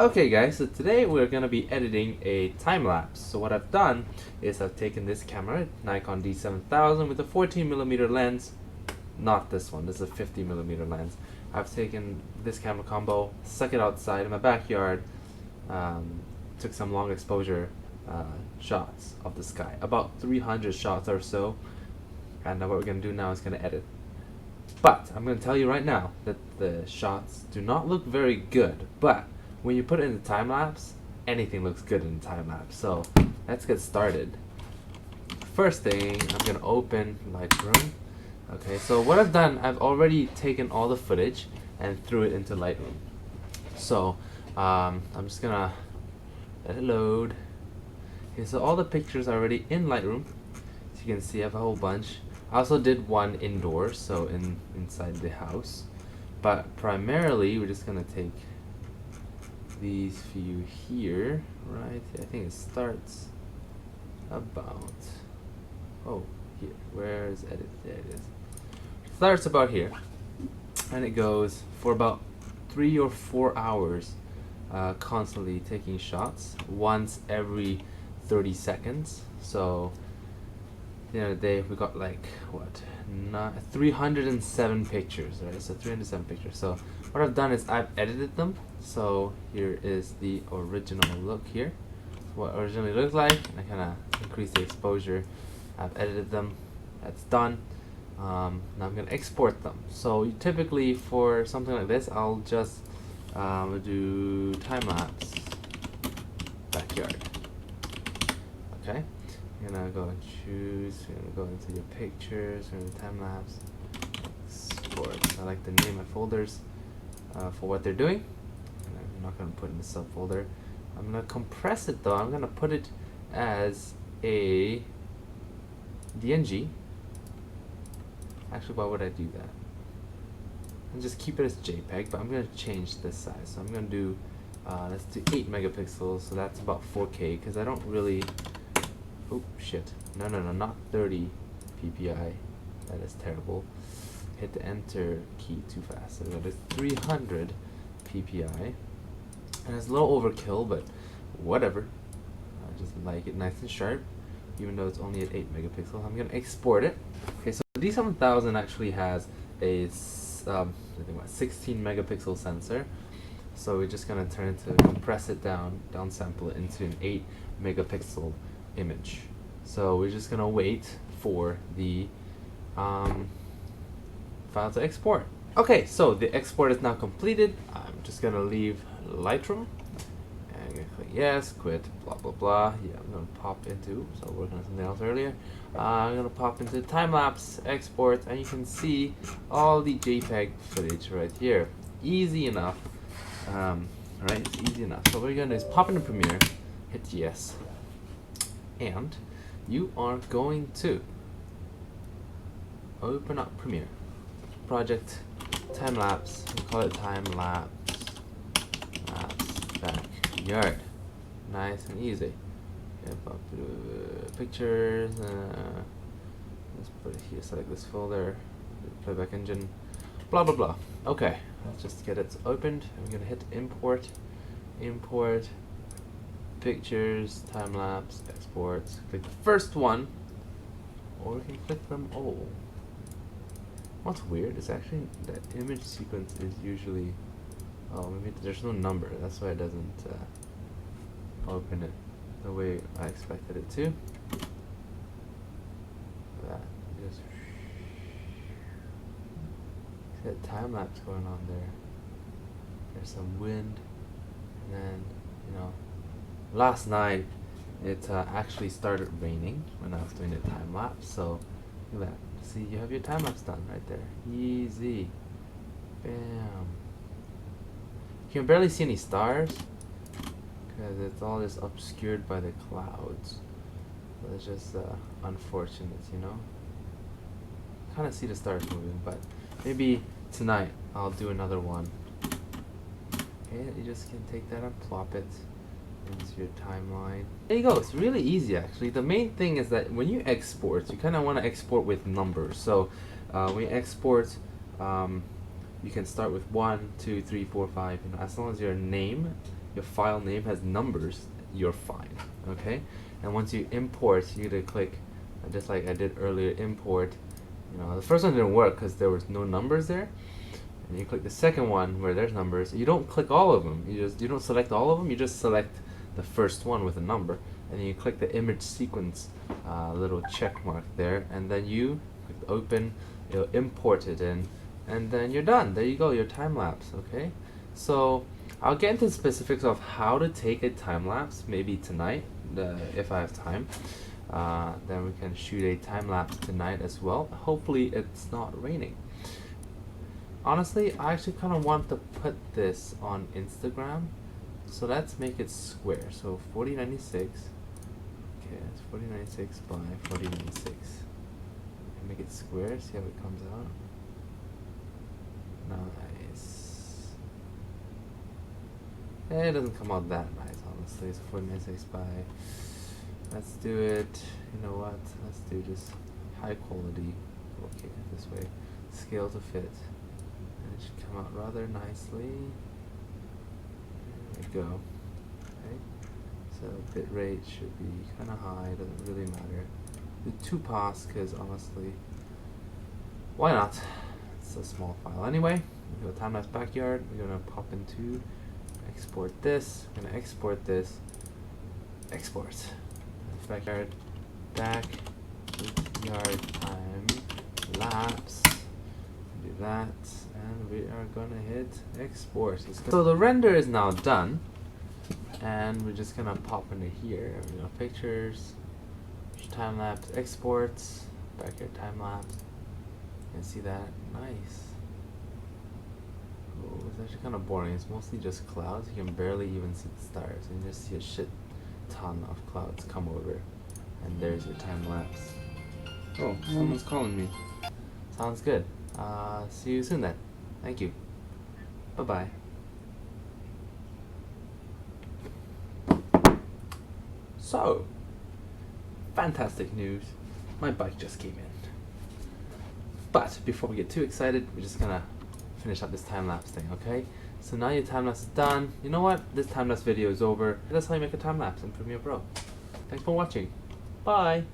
Okay guys, so today we're going to be editing a time lapse. So what I've done is I've taken this camera, Nikon D7000 with a 14mm lens, not this one, this is a 50mm lens. I've taken this camera combo, stuck it outside in my backyard, took some long exposure shots of the sky, about 300 shots or so, and what we're going to do now is going to edit. But I'm going to tell you right now that the shots do not look very good, but when you put it in the time lapse, anything looks good in the time lapse. So let's get started. First thing, I'm going to open Lightroom. Okay, so what I've done, I've already taken all the footage and threw it into Lightroom. So I'm just going to let it load. Okay, so all the pictures are already in Lightroom. As you can see, I have a whole bunch. I also did one indoors, so inside the house. But primarily, we're just going to take these few here, right? I think it starts about, oh, here. Where is edit? There it is. It starts about here, and it goes for about 3 or 4 hours, constantly taking shots once every 30 seconds. So the other day we got like what, 307 pictures, right? So 307 pictures. So what I've done is I've edited them. So here is the original look here. What originally looked like, and I kind of increased the exposure. I've edited them. That's done. Now I'm gonna export them. So typically for something like this, I'll just do time lapse backyard. Okay. You're gonna go and choose, you're gonna go into your pictures, you're gonna time lapse, export. I like to name my folders for what they're doing. And I'm not gonna put in the subfolder. I'm gonna compress it though. I'm gonna put it as a DNG. Actually, why would I do that? And just keep it as JPEG, but I'm gonna change this size. So I'm gonna do, let's do 8 megapixels, so that's about 4K, because I don't really, oh shit, no, not 30 ppi, that is terrible. Hit the enter key too fast. So that is 300 ppi, and it's a little overkill, but whatever. I just like it nice and sharp, even though it's only at 8 megapixels. I'm gonna export it. Okay, so D7000 actually has a I think what, 16 megapixel sensor. So we're just gonna compress it down, downsample it into an 8 megapixel image. So we're just gonna wait for the file to export. Okay, so the export is now completed. I'm just gonna leave Lightroom and I'm gonna click yes, quit, blah blah blah. Yeah, I'm gonna pop into, so I was working on something else earlier. I'm gonna pop into time lapse export, and you can see all the JPEG footage right here. Easy enough, right? It's easy enough. So what you're gonna do is pop into Premiere, hit yes, and you are going to open up Premiere, project time lapse. We call it time lapse backyard. Nice and easy. Okay, pop to pictures. Let's put it here. Select this folder. Playback engine. Blah blah blah. Okay, let's just get it opened. I'm gonna hit import. Import. Pictures, time lapse, exports. Click the first one, or we can click them all. What's weird is actually that image sequence is usually, oh, maybe there's no number. That's why it doesn't open it the way I expected it to. That just see that time lapse going on there. There's some wind, and then last night it actually started raining when I was doing the time lapse. So look at that. See, you have your time lapse done right there. Easy. Bam. You can barely see any stars because it's all just obscured by the clouds. So it's just unfortunate, Kind of see the stars moving, but maybe tonight I'll do another one. Okay, you just can take that and plop it into your timeline. There you go. It's really easy actually. The main thing is that when you export, you kind of want to export with numbers. So when you export, you can start with 1, 2, 3, 4, 5. As long as your name your file name has numbers, you're fine. Okay, and once you import, you need to click, just like I did earlier, import. You know, the first one didn't work because there was no numbers there. And you click the second one where there's numbers. You don't click all of them. You don't select all of them. You just select the first one with a number, and then you click the image sequence little check mark there, and then you click open. It'll import it in, and then you're done. There you go, your time lapse. Okay, so I'll get into the specifics of how to take a time lapse maybe tonight if I have time. Then we can shoot a time lapse tonight as well. Hopefully it's not raining. Honestly, I actually kind of want to put this on Instagram, so let's make it square. So 4096, okay, it's 4096 by 4096. Make it square, see how it comes out. Nice. It doesn't come out that nice, honestly. It's 4096 by, let's do it, you know what, let's do just high quality, okay, this way, scale to fit. And it should come out rather nicely. There we go. Okay. So bit rate should be kind of high, doesn't really matter. Do 2 pass because honestly, why not? It's a small file anyway. We go time-lapse backyard. We're gonna pop into export this. We're gonna export this. Export. Backyard backyard time lapse. Do that, and we are gonna hit export. So the render is now done, and we're just gonna pop into here. You know, pictures, time lapse, exports, backyard time lapse. You can see that, nice. Oh, it's actually kind of boring. It's mostly just clouds. You can barely even see the stars, and you just see a shit ton of clouds come over, and there's your time lapse. Oh, someone's calling me. Sounds good. See you soon then. Thank you. Bye bye. So, fantastic news. My bike just came in. But before we get too excited, we're just gonna finish up this time-lapse thing, okay? So now your time-lapse is done. You know what? This time-lapse video is over. That's how you make a time-lapse in Premiere Pro. Thanks for watching. Bye!